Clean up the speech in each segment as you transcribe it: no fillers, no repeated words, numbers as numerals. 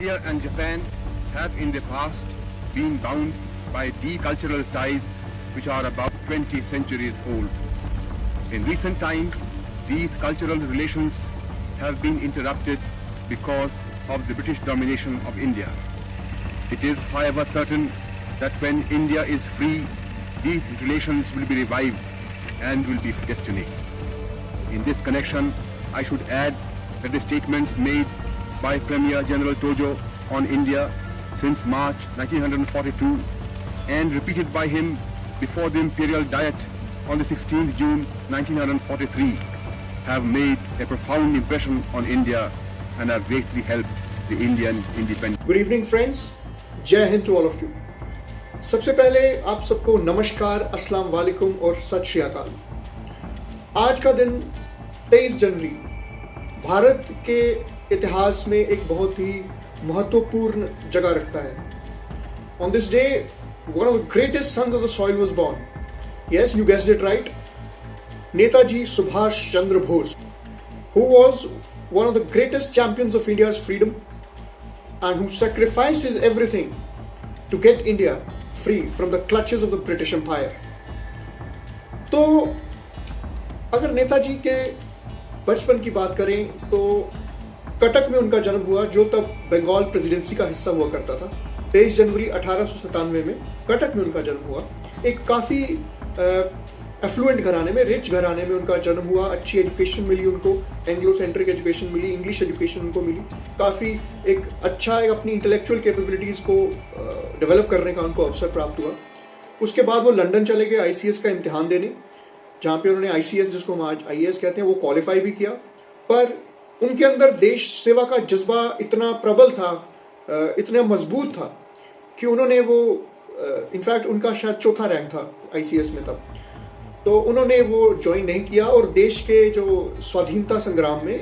India and Japan have in the past been bound by deep cultural ties which are about 20 centuries old. In recent times, these cultural relations have been interrupted because of the British domination of India. It is, however, certain that when India is free, these relations will be revived and will be destiny. In this connection, I should add that the statements made by Premier General Tojo on India since March 1942 and repeated by him before the Imperial Diet on the 16th June 1943 have made a profound impression on India and have greatly helped the Indian independence. Good evening friends, जय Hind to all of you. सबसे पहले आप सबको नमस्कार, अस्सलाम वालेकुम और सत श्री अकाल। आज का दिन 23 जनवरी भारत के इतिहास में एक बहुत ही महत्वपूर्ण जगह रखता है। On this day, one of the greatest sons of the soil was born. Yes, you guessed it right. Netaji Subhash Chandra Bose, who was one of the greatest champions of India's freedom and who sacrificed his everything to get India free from the clutches of the British Empire. तो अगर नेताजी के बचपन की बात करें तो कटक में उनका जन्म हुआ, जो तब बंगाल प्रेसिडेंसी का हिस्सा हुआ करता था। 23 जनवरी 1897 में कटक में उनका जन्म हुआ। एक काफ़ी एफ्लुएंट घराने में, रिच घराने में उनका जन्म हुआ। अच्छी एजुकेशन मिली उनको, एंग्लो सेंट्रिक एजुकेशन मिली, इंग्लिश एजुकेशन उनको मिली। काफ़ी एक अपनी इंटेलेक्चुअल कैपेबिलिटीज़ को डेवलप करने का उनको अवसर प्राप्त हुआ। उसके बाद वो लंदन चले गए ICS का इम्तिहान देने, जहाँ पे उन्होंने ICS, जिसको हम आज IAS कहते हैं, वो क्वालिफाई भी किया। पर उनके अंदर देश सेवा का जज्बा इतना प्रबल था, इतना मजबूत था कि उन्होंने वो इनफैक्ट उनका शायद चौथा रैंक था ICS में तब, तो उन्होंने वो ज्वाइन नहीं किया और देश के जो स्वाधीनता संग्राम में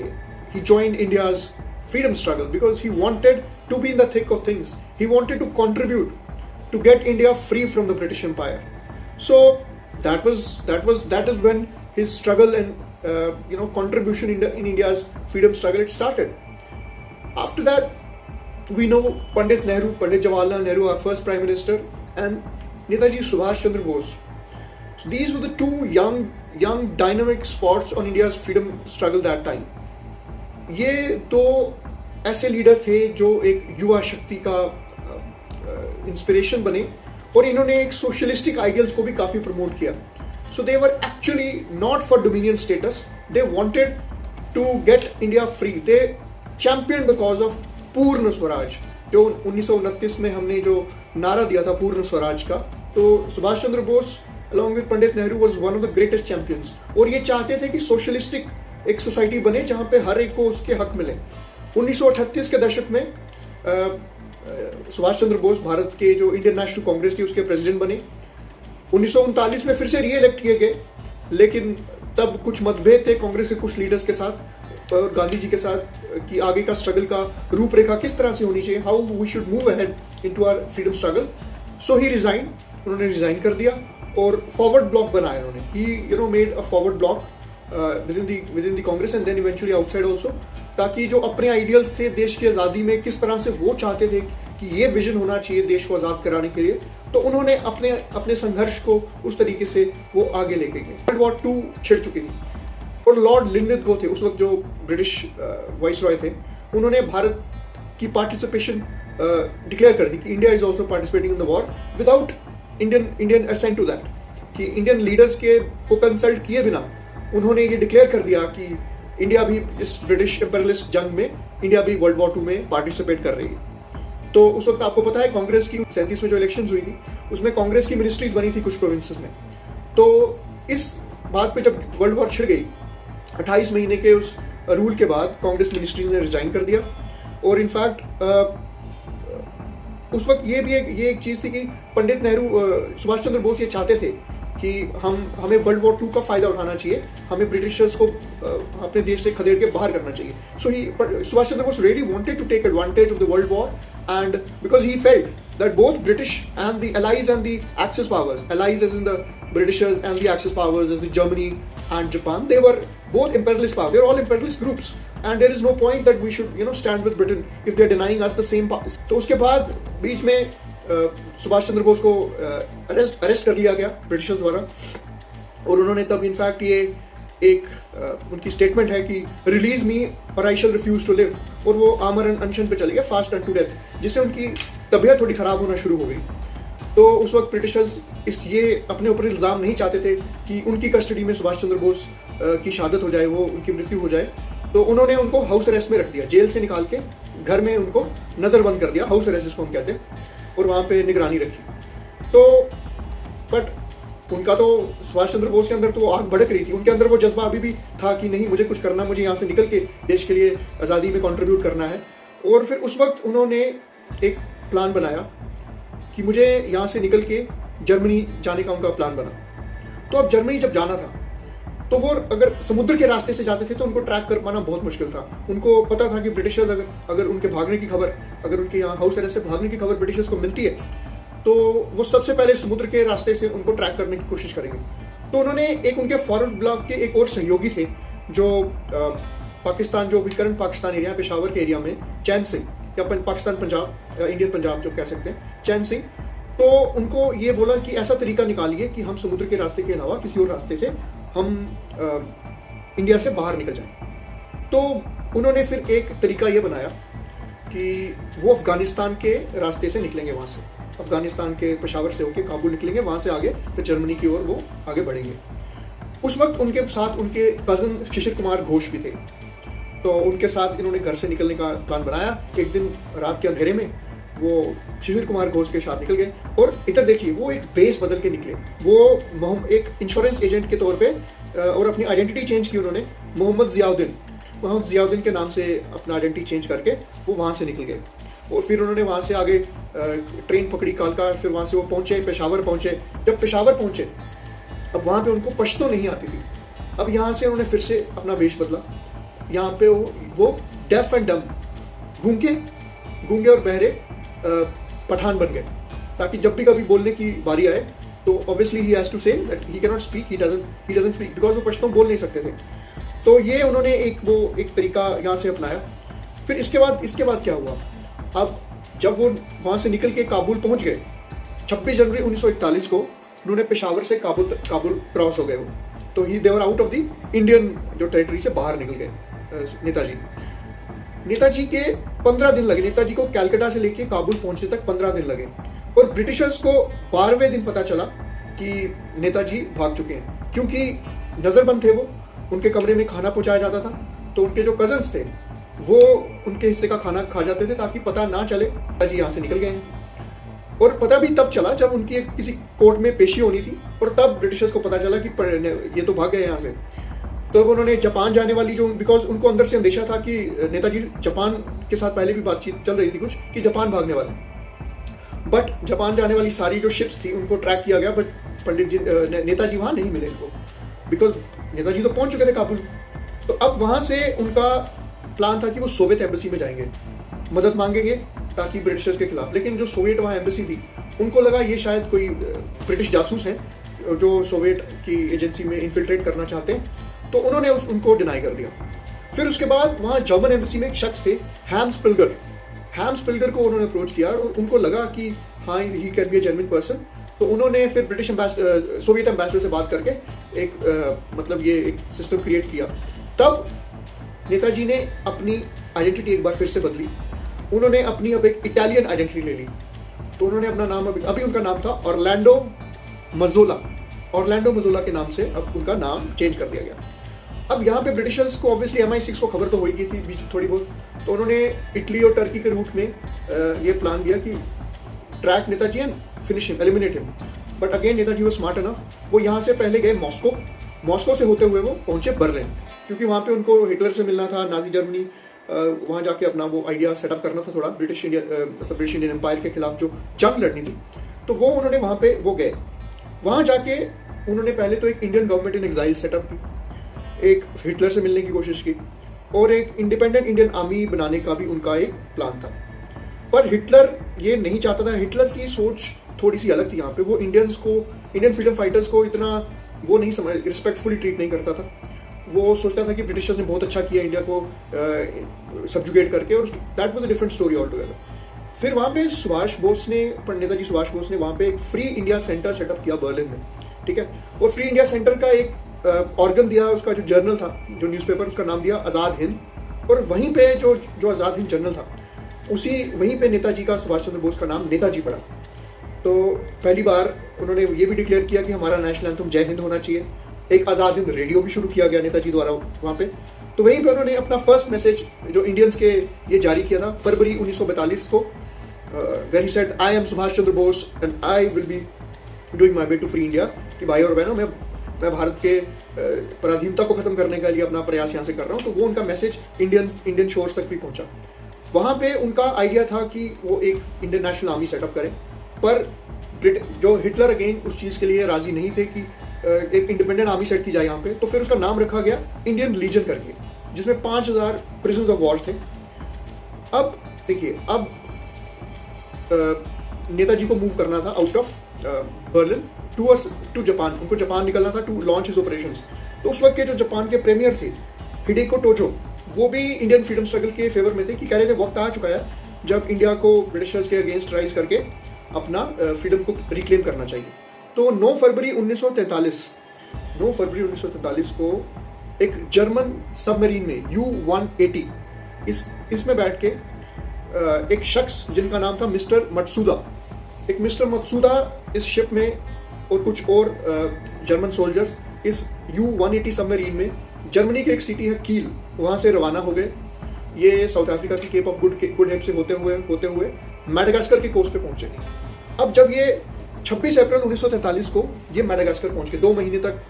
he join India's freedom struggle because he wanted to be in the thick of things, he wanted to contribute to get India free from the British empire. So that is when his struggle and contribution in India's freedom struggle it started. After that, we know Pandit Jawaharlal Nehru, our first Prime Minister, and Netaji Subhash Chandra Bose. So these were the two young dynamic spots on India's freedom struggle that time. ये दो ऐसे leader थे जो एक युवा शक्ति का inspiration बने और इन्होंने एक सोशलिस्टिक आइडियल्स को भी काफी प्रमोट किया. So they were actually not for dominion status. They wanted to get India free. They championed the cause of पूर्ण स्वराज, जो 1929 में हमने जो नारा दिया था पूर्ण स्वराज का. तो Subhash Chandra Bose along with Pandit Nehru was one of the greatest champions. और ये चाहते थे कि सोशलिस्टिक एक सोसाइटी बने जहां पे हर एक को उसके हक मिले. 1938 के दशक में सुभाष चंद्र बोस भारत के जो इंडियन नेशनल कांग्रेस थी उसके प्रेसिडेंट बने. 1939 में फिर से रीइलेक्ट किए गए, लेकिन तब कुछ मतभेद थे कांग्रेस के कुछ लीडर्स के साथ और गांधी जी के साथ कि आगे का स्ट्रगल का रूपरेखा किस तरह से होनी चाहिए, how we should move ahead into our freedom struggle. So he resign, उन्होंने रिजाइन कर दिया और फॉरवर्ड ब्लॉक बनाया उन्होंने. He made a forward block within the Congress and then eventually outside also, ताकि जो अपने आइडियल्स थे देश की आज़ादी में, किस तरह से वो चाहते थे कि ये विजन होना चाहिए देश को आज़ाद कराने के लिए, तो उन्होंने अपने संघर्ष को उस तरीके से वो आगे लेके गए. वर्ल्ड वॉर 2 छिड़ चुकी थी और लॉर्ड लिनलिथगो थे उस वक्त जो ब्रिटिश वाइस रॉय थे. उन्होंने भारत की पार्टिसिपेशन डिक्लेयर कर दी कि India is also participating in the war without Indian assent to that, कि इंडियन लीडर्स को कंसल्ट किए बिना उन्होंने ये डिक्लेयर कर दिया कि इंडिया भी इस ब्रिटिश इंपीरियलिस्ट जंग में, इंडिया भी वर्ल्ड वॉर 2 में पार्टिसिपेट कर रही है. तो उस वक्त आपको पता है कांग्रेस की 37 में जो इलेक्शंस हुई थी उसमें कांग्रेस की मिनिस्ट्रीज बनी थी कुछ प्रोविंसेस में. तो इस बात पे जब वर्ल्ड वॉर छिड़ गई, 28 महीने के उस रूल के बाद कांग्रेस मिनिस्ट्रीज ने रिजाइन कर दिया. और इनफैक्ट उस वक्त ये एक चीज थी कि पंडित नेहरू, सुभाष चंद्र बोस ये चाहते थे कि हमें वर्ल्ड वॉर 2 का फायदा उठाना चाहिए, हमें ब्रिटिशर्स को अपने देश से खदेड़ के बाहर करना चाहिए. सो Subhash Chandra Bose really wanted to take advantage of the world war, and because he felt that both British and the Allies and the Axis powers, Allies as in the Britishers and the Axis powers as the Germany and Japan, they were both imperialist powers. They were all imperialist groups. and there is no point that we should stand with Britain if they are denying us the same path. तो उसके बाद बीच में सुभाष चंद्र बोस को arrest कर लिया गया Britishers द्वारा, और उन्होंने तब इनफैक्ट ये एक उनकी स्टेटमेंट है कि रिलीज मी और आई शैल रिफ्यूज टू लिव, और वो आमरण अनशन पे चले गए, फास्ट अनटू डेथ, जिससे उनकी तबीयत थोड़ी खराब होना शुरू हो गई। तो उस वक्त ब्रिटिशर्स ये अपने ऊपर इल्ज़ाम नहीं चाहते थे कि उनकी कस्टडी में सुभाष चंद्र बोस की शहादत हो जाए, वो उनकी मृत्यु हो जाए। तो उन्होंने उनको हाउस अरेस्ट में रख दिया, जेल से निकाल के घर में उनको नज़रबंद कर दिया, हाउस अरेस्ट जिसको हम कहते हैं, और वहाँ पे निगरानी रखी। तो बट उनका तो सुभाष चंद्र बोस के अंदर तो आग भड़क रही थी, उनके अंदर वो जज्बा अभी भी था कि नहीं, मुझे कुछ करना, मुझे यहाँ से निकल के देश के लिए आज़ादी में कंट्रीब्यूट करना है। और फिर उस वक्त उन्होंने एक प्लान बनाया कि मुझे यहाँ से निकल के जर्मनी जाने का उनका प्लान बना। तो अब जर्मनी जब जाना था तो वो अगर समुद्र के रास्ते से जाते थे तो उनको ट्रैक कर पाना बहुत मुश्किल था। उनको पता था कि ब्रिटिशर्स अगर उनके भागने की खबर, अगर उनके यहाँ हाउस अरेस्ट से भागने की खबर ब्रिटिशर्स को मिलती है तो वो सबसे पहले समुद्र के रास्ते से उनको ट्रैक करने की कोशिश करेंगे। तो उन्होंने एक उनके फॉरवर्ड ब्लॉक के एक और सहयोगी थे जो पाकिस्तान, जो करंट पाकिस्तान एरिया, पेशावर के एरिया में, चैन सिंह, या पाकिस्तान पंजाब, इंडियन पंजाब जो कह सकते हैं, चैन सिंह। तो उनको ये बोला कि ऐसा तरीका निकालिए कि हम समुद्र के रास्ते के अलावा किसी और रास्ते से हम इंडिया से बाहर निकल जाएं। तो उन्होंने फिर एक तरीका ये बनाया कि वो अफगानिस्तान के रास्ते से निकलेंगे, वहाँ से अफगानिस्तान के पेशावर से होके काबुल निकलेंगे, वहाँ से आगे फिर जर्मनी की ओर वो आगे बढ़ेंगे। उस वक्त उनके साथ उनके कज़न शिशिर कुमार घोष भी थे। तो उनके साथ इन्होंने घर से निकलने का प्लान बनाया। एक दिन रात के अंधेरे में वो शिशिर कुमार घोष के साथ निकल गए, और इधर देखिए वो एक बेस बदल के निकले। वो एक इंश्योरेंस एजेंट के तौर पे और अपनी आइडेंटिटी चेंज की उन्होंने, मोहम्मद ज़ियाउद्दीन के नाम से अपना आइडेंटिटी चेंज करके वो वहाँ से निकल गए। और फिर उन्होंने वहाँ से आगे ट्रेन पकड़ी कालका, फिर वहाँ से वो पहुँचे, पेशावर पहुँचे। जब पेशावर पहुँचे, अब वहाँ पे उनको पश्तो नहीं आती थी। अब यहाँ से उन्होंने फिर से अपना वेश बदला। यहाँ पे वो डेफ एंड डम, गूंगे और बहरे पठान बन गए, ताकि जब भी कभी बोलने की बारी आए तो obviously he has to say that he can not speak, he doesn't speak, because वो पश्तो बोल नहीं सकते थे। तो ये उन्होंने एक तरीका यहाँ से अपनाया। फिर इसके बाद क्या हुआ, अब जब वो वहाँ से निकल के काबुल पहुँच गए, 26 जनवरी 1941 को उन्होंने पेशावर से काबुल क्रॉस हो गए वो। तो ही देवर आउट ऑफ द इंडियन जो टेरिटरी से बाहर निकल गए नेताजी के 15 दिन लगे। नेताजी को कैलकाटा से लेके काबुल पहुंचने तक 15 दिन लगे, और ब्रिटिशर्स को 12वें दिन पता चला कि नेताजी भाग चुके हैं, क्योंकि नजरबंद थे वो, उनके कमरे में खाना पहुंचाया जाता था। तो उनके जो कजन्स थे वो उनके हिस्से का खाना खा जाते थे, ताकि पता ना चले नेताजी यहाँ से निकल गए हैं। और पता भी तब चला जब उनकी किसी कोर्ट में पेशी होनी थी, और तब ब्रिटिशर्स को पता चला कि ये तो भाग गए यहाँ से। तो उन्होंने जापान जाने वाली जो, बिकॉज उनको अंदर से अंदेशा था कि नेताजी जापान के साथ पहले भी बातचीत चल रही थी कुछ, कि जापान भागने वाले। बट जापान जाने वाली सारी जो शिप्स थी उनको ट्रैक किया गया, बट पंडित जी नेताजी वहाँ नहीं मिले इनको, बिकॉज नेताजी तो पहुँच चुके थे काबुल। तो अब वहाँ से उनका प्लान था कि वो सोवियत एम्बेसी में जाएंगे, मदद मांगेंगे ताकि ब्रिटिशर्स के खिलाफ। लेकिन जो सोवियत वहाँ एम्बेसी थी, उनको लगा ये शायद कोई ब्रिटिश जासूस हैं जो सोवियत की एजेंसी में इन्फिल्ट्रेट करना चाहते हैं, तो उन्होंने उनको डिनाई कर दिया। फिर उसके बाद वहाँ जर्मन एम्बेसी में एक शख्स थे, हैम्स पिल्गर को उन्होंने अप्रोच किया, और उनको लगा कि हाँ, he can be A genuine person. तो उन्होंने फिर सोवियत एम्बेसडर से बात करके एक सिस्टम क्रिएट किया। तब नेताजी ने अपनी आइडेंटिटी एक बार फिर से बदली। उन्होंने अपनी अब एक इटालियन आइडेंटिटी ले ली। तो उन्होंने अपना नाम अभी उनका नाम था ऑरलैंडो मज़ोला के नाम से अब उनका नाम चेंज कर दिया गया। अब यहाँ पे ब्रिटिशर्स को ऑब्वियसली MI6 को खबर तो हो गई थी बीच थोड़ी बहुत, तो उन्होंने इटली और टर्की के रूट में ये प्लान किया कि track Netaji and finish him, eliminate him. But again Netaji वो स्मार्ट इनफ, वो यहाँ से पहले गए मॉस्को से होते हुए वो पहुँचे बर्लिन, क्योंकि वहाँ पे उनको हिटलर से मिलना था, नाजी जर्मनी, वहाँ जाके अपना वो आइडिया सेटअप करना था थोड़ा, ब्रिटिश इंडियन एम्पायर के खिलाफ जो जंग लड़नी थी। तो वो उन्होंने वहाँ पे वो गए। वहाँ जाके उन्होंने पहले तो एक Indian government in exile setup की, एक हिटलर से मिलने की कोशिश की, और एक इंडिपेंडेंट इंडियन आर्मी बनाने का भी उनका एक प्लान था। पर हिटलर ये नहीं चाहता था, हिटलर की सोच थोड़ी सी अलग थी यहाँ पे। वो इंडियन फ्रीडम फाइटर्स को इतना वो नहीं समझ, रिस्पेक्टफुली ट्रीट नहीं करता था। वो सोचता था कि ब्रिटिशर्स ने बहुत अच्छा किया इंडिया को सब्जुगेट करके, और that was a different story all together. फिर वहाँ पे नेताजी सुभाष बोस ने वहाँ पे एक फ्री इंडिया सेंटर सेटअप किया बर्लिन में, ठीक है। और फ्री इंडिया सेंटर का एक ऑर्गन दिया, उसका जो जर्नल था, जो न्यूज़पेपर, उसका नाम दिया आज़ाद हिंद। और वहीं पे जो आज़ाद हिंद जर्नल था, वहीं पे नेताजी का, सुभाष चंद्र बोस का नाम नेताजी पड़ा। तो पहली बार उन्होंने ये भी डिक्लेयर किया कि हमारा नेशनल एंथम जय हिंद होना चाहिए। एक आज़ाद हिंद रेडियो भी शुरू किया गया नेताजी द्वारा वहाँ पे। तो वहीं पे उन्होंने अपना फर्स्ट मैसेज जो इंडियंस के ये जारी किया था फरवरी 1942 को, where he said, I am Subhash Chandra Bose and I will be doing my way to free India, कि भाई और बहनों, मैं भारत के पराधीनता को खत्म करने के लिए अपना प्रयास यहाँ से कर रहा हूँ। तो वो उनका मैसेज इंडियन शोर्स तक भी पहुंचा। वहाँ पे उनका आइडिया था कि वो एक इंडियन नेशनल आर्मी सेटअप करें, पर जो हिटलर अगेन उस चीज़ के लिए राजी नहीं थे कि एक इंडिपेंडेंट आर्मी सेट की जाए यहाँ पे। तो फिर उसका नाम रखा गया इंडियन लीजन करके, जिसमें 5000 प्रिजनर्स ऑफ वॉर थे। अब देखिए, अब नेताजी को मूव करना था out of Berlin to Japan. उनको जापान निकलना था टू लॉन्च हिज ऑपरेशंस। तो उस वक्त के जो जापान के प्रीमियर थे हिडेको टोजो, वो भी इंडियन फ्रीडम स्ट्रगल के फेवर में थे, कि कह रहे थे वक्त आ चुका है जब इंडिया को ब्रिटिशर्स के अगेंस्ट राइज करके अपना फ्रीडम को रिक्लेम करना चाहिए। तो 9 फरवरी 1943 को एक जर्मन सबमरीन में U-180 इसमें बैठ के एक शख्स जिनका नाम था मिस्टर मत्सुदा इस शिप में, और कुछ और जर्मन सोल्जर्स इस U-180 सबमरीन में जर्मनी की एक सिटी है कील, वहाँ से रवाना हो गए। ये साउथ अफ्रीका की केप ऑफ गुड होप से होते हुए मैडागास्कर की कोस्ट पे पहुंचे। अब जब ये 26 अप्रैल 1943 को ये मैडागास्कर पहुंच गए, 2 महीने तक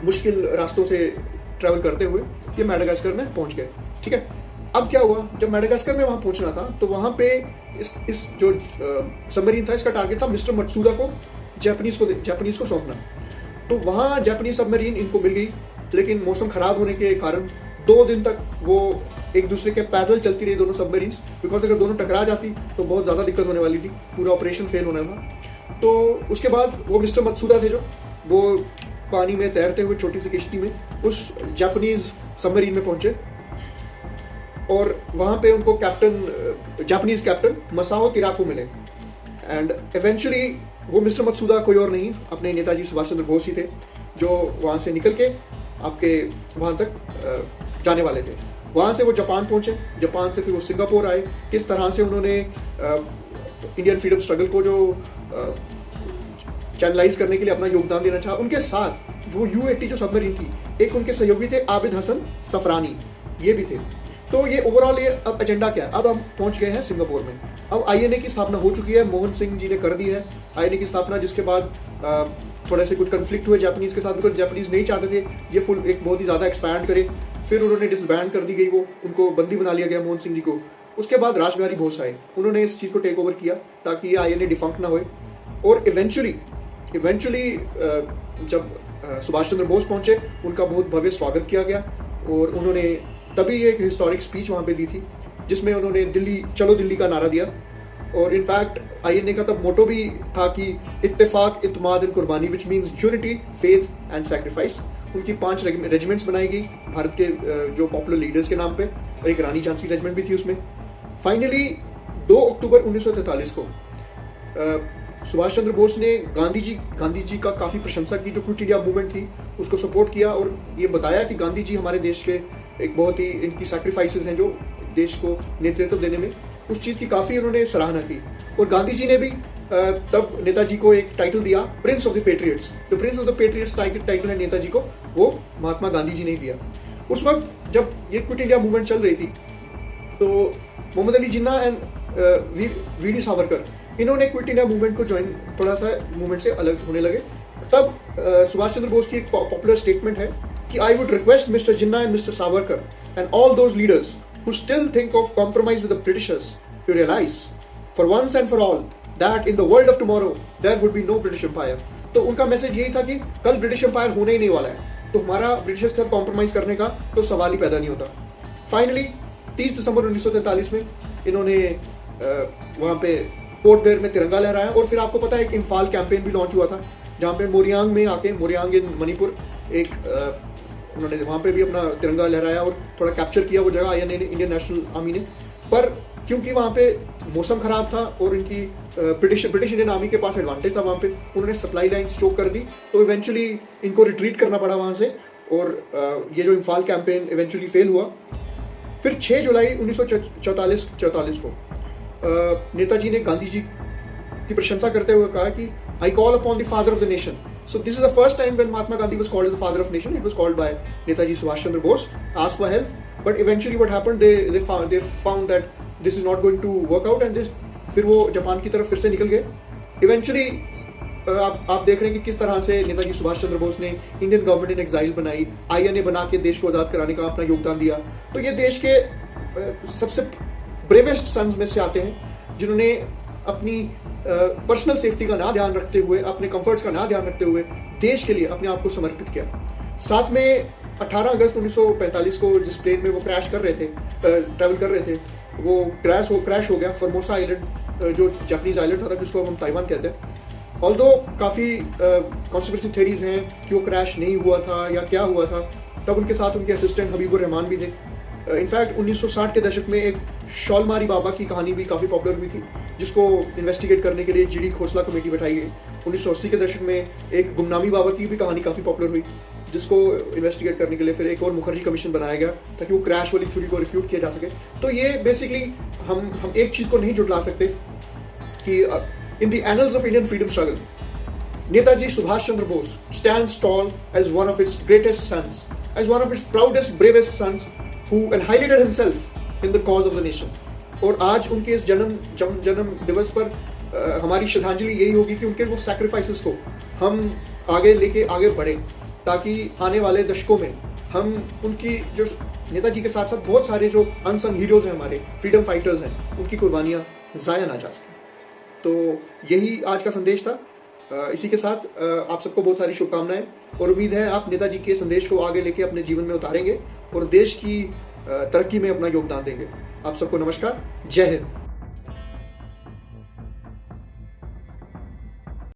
मुश्किल रास्तों से ट्रैवल करते हुए ये मैडागास्कर में पहुंच गए, ठीक है। अब क्या हुआ, जब मैडागास्कर में वहां पहुंचना था तो वहां पे इस जो सबमरीन था, इसका टारगेट था मिस्टर मत्सुदा को जापानीज को सौंपना। तो वहां जापानीज सबमरीन इनको मिल गई, लेकिन मौसम खराब होने के कारण 2 दिन तक वो एक दूसरे के पैदल चलती रही दोनों सबमरीन्स, बिकॉज अगर दोनों टकरा जाती तो बहुत ज़्यादा दिक्कत होने वाली थी, पूरा ऑपरेशन फेल होना था। तो उसके बाद वो मिस्टर मत्सुदा थे, जो वो पानी में तैरते हुए छोटी सी किश्ती में उस जापानीज सबमरीन में पहुंचे, और वहाँ पे उनको जापानीज कैप्टन मसाओ तिराको मिले। एंड इवेंचुअली वो मिस्टर मत्सुदा कोई और नहीं, अपने नेताजी सुभाष चंद्र बोस ही थे, जो वहाँ से निकल के आपके वहाँ तक जाने वाले थे। वहाँ से वो जापान पहुँचे, जापान से फिर वो सिंगापुर आए। किस तरह से उन्होंने इंडियन फ्रीडम स्ट्रगल को जो चैनलाइज करने के लिए अपना योगदान देना चाहा। उनके साथ जो U-80 जो सबमरीन थी, एक उनके सहयोगी थे आबिद हसन सफरानी, ये भी थे। तो ये ओवरऑल ये अब एजेंडा क्या है, अब हम पहुंच गए हैं सिंगापुर में। अब INA की स्थापना हो चुकी है, मोहन सिंह जी ने कर दी है INA की स्थापना, जिसके बाद थोड़े से कुछ कन्फ्लिक्ट हुए जापानीज के साथ, बिकॉज जापानीज नहीं चाहते थे ये फुल एक बहुत ही ज़्यादा एक्सपैंड करे। फिर उन्होंने डिसबैंड कर दी गई, वो उनको बंदी बना लिया गया मोहन सिंह जी को। उसके बाद रासबिहारी बोस आए, उन्होंने इस चीज़ को टेक ओवर किया ताकि ये INA डिफंक्ट ना होए। और इवेंचुअली जब सुभाष चंद्र बोस पहुंचे, उनका बहुत भव्य स्वागत किया गया, और उन्होंने तभी एक हिस्टोरिक स्पीच वहाँ पे दी थी, जिसमें उन्होंने चलो दिल्ली का नारा दिया। और इनफैक्ट INA का तब मोटो भी था कि इत्तेफाक, इत्माद एंड कुर्बानी, which means unity, faith and sacrifice. उनकी 5 रेजिमेंट्स बनाई गई भारत के जो पॉपुलर लीडर्स के नाम पे, और एक रानी झांसी रेजिमेंट भी थी उसमें। फाइनली 2 अक्टूबर 1943 को सुभाष चंद्र बोस ने गांधी जी का काफ़ी प्रशंसा की, जो क्विट इंडिया मूवमेंट थी उसको सपोर्ट किया, और ये बताया कि गांधी जी हमारे देश के एक बहुत ही इनकी सैक्रिफाइसेस हैं जो देश को नेतृत्व देने में, उस चीज़ की काफ़ी उन्होंने सराहना की। और गांधी जी ने भी तब नेताजी को एक टाइटल दिया, प्रिंस ऑफ द पेट्रियट्स। जो Prince of the patriots title है नेताजी को, वो महात्मा गांधी जी ने दिया। उस वक्त जब ये क्विट इंडिया मूवमेंट चल रही थी, तो मोहम्मद अली जिन्ना एंड वीडी सावरकर, इन्होंने क्विट इंडिया मूवमेंट को ज्वाइन, थोड़ा सा मूवमेंट से अलग होने लगे। तब सुभाष चंद्र बोस की एक पॉपुलर स्टेटमेंट है कि I would request mister Jinnah and mister Savarkar and all those leaders who still think of compromise with the Britishers to realize for once and for all that in the world of tomorrow there would be no British Empire। तो उनका message यही था कि कल British empire होने ही नहीं वाला है, तो हमारा ब्रिटिशर्स के साथ कॉम्प्रोमाइज करने का तो सवाल ही पैदा नहीं होता। फाइनली 30 दिसंबर 1943 में इन्होंने वहाँ पे पोर्ट ब्लेयर में तिरंगा लहराया, और फिर आपको पता है एक इम्फाल कैंपेन भी लॉन्च हुआ था, जहाँ पे मोरियांग इन मणिपुर एक उन्होंने वहाँ पे भी अपना तिरंगा लहराया और थोड़ा कैप्चर किया वो जगह इंडियन नेशनल आर्मी ने। पर क्योंकि वहाँ पे मौसम ख़राब था और इनकी ब्रिटिश इंडियन आर्मी के पास एडवांटेज था वहाँ पे, उन्होंने सप्लाई लाइन्स चोक कर दी, तो इवेंचुअली इनको रिट्रीट करना पड़ा वहाँ से और ये जो इम्फाल कैंपेन इवेंचुअली फेल हुआ। फिर 6 जुलाई 1944 को नेताजी ने गांधी जी की प्रशंसा करते हुए कहा कि I call upon the father of the nation. So this is the first time when Mahatma Gandhi was called as the father of nation. It was called by Netaji Subhash Chandra Bose, asked for help, but eventually what happened, they found that this is not going to work out and फिर वो Japan की तरफ फिर से निकल गए। Eventually आप देख रहे हैं कि किस तरह से नेताजी सुभाष चंद्र बोस ने इंडियन गवर्नमेंट इन एग्जाइल बनाई, INA बना के देश को आज़ाद कराने का अपना योगदान दिया। तो ये देश के सबसे ब्रेवेस्ट सन्स में से आते हैं जिन्होंने अपनी पर्सनल सेफ्टी का ना ध्यान रखते हुए, अपने कंफर्ट्स का ना ध्यान रखते हुए देश के लिए अपने आप को समर्पित किया। साथ में 18 अगस्त 1945 को जिस प्लेन में वो क्रैश कर रहे थे, ट्रैवल कर रहे थे, वो क्रैश हो गया फॉर्मोसा आइलैंड, जो जापानीज आइलैंड था जिसको हम ताइवान कहते हैं। ऑल्दो काफ़ी कॉन्स्पिरेसी थ्योरीज हैं कि वो क्रैश नहीं हुआ था या क्या हुआ था। तब उनके साथ उनके असिस्टेंट हबीबुर रहमान भी थे। इनफैक्ट 1960 के दशक में एक शॉलमारी बाबा की कहानी भी काफ़ी पॉपुलर हुई थी, जिसको इन्वेस्टिगेट करने के लिए GD खोसला कमेटी बैठाई गई। 1980 के दशक में एक गुमनामी बाबा की भी कहानी काफ़ी पॉपुलर हुई, जिसको इन्वेस्टिगेट करने के लिए फिर एक और मुखर्जी कमीशन बनाया गया ताकि वो क्रैश वाली थ्योरी को रिफ्यूट किया जा सके। तो ये बेसिकली हम एक चीज़ को नहीं जुटला सकते कि in the annuls of Indian freedom struggle Netaji Subhash Chandra Bose stands tall as one of its greatest sons, as one of its proudest, bravest sons who annihilated himself in the cause of the nation. और आज उनके इस जन्म दिवस पर हमारी श्रद्धांजलि यही होगी कि उनके वो सैक्रिफाइसेस को हम आगे बढ़े, ताकि आने वाले दशकों में हम उनकी जो नेताजी के साथ साथ बहुत सारे जो अनसंग हीरोज हैं, हमारे फ्रीडम फाइटर्स हैं, उनकी कुर्बानियाँ ज़ाया ना जा सकें। तो यही आज का संदेश था। इसी के साथ आप सबको बहुत सारी शुभकामनाएं और उम्मीद है आप नेताजी के संदेश को आगे लेके अपने जीवन में उतारेंगे और देश की तरक्की में अपना योगदान देंगे। आप सबको नमस्कार, जय हिंद।